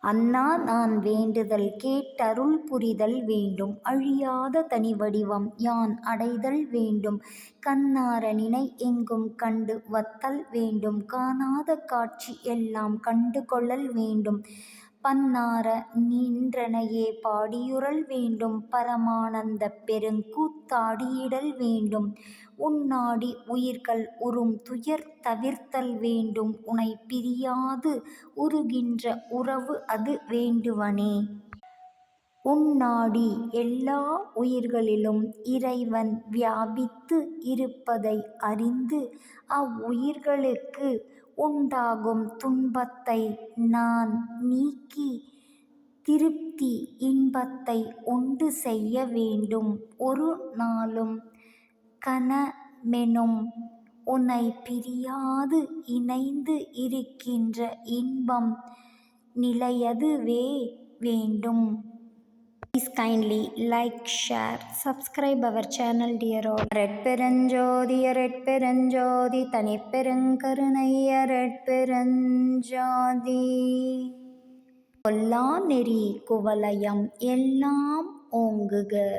அன்னா நான் வேண்டுதல் கேட்டருள் புரிதல் வேண்டும். அழியாத தனி வடிவம் யான் அடைதல் வேண்டும். கண்ணார நினை எங்கும் கண்டு வத்தல் வேண்டும். காணாத காட்சி எல்லாம் கண்டு கொள்ளல் வேண்டும். பன்னார நின்றனையே பாடியுறல் வேண்டும். பரமானந்தப் பெருங்கூத்தாடியிடல் வேண்டும். உன்னாடி உயிர்கள் உறும் துயர் தவிர்த்தல் வேண்டும். உனைப் பிரியாது உறுகின்ற உறவு அது வேண்டுவனே. உன்னாடி எல்லா உயிர்களிலும் இறைவன் வியாபித்து இருப்பதை அறிந்து அவ்வுயிர்களுக்கு உண்டாகும் துன்பத்தை நான் நீக்கி திருப்தி இன்பத்தை உண்டு செய்ய வேண்டும். ஒரு நாளும் கணமெனும் உன்னைப் பிரியாது இணைந்து இருக்கின்ற இன்பம் நிலையதுவே வேண்டும். Please kindly like, share, subscribe our channel dear all. அரட்பெருஞ்சோதி அரட்பெருஞ்சோதி தனிப்பெருங்கருணை அரட்பெருஞ்சோதி. கொல்லா நெறி குவலயம் எல்லாம் ஓங்குக.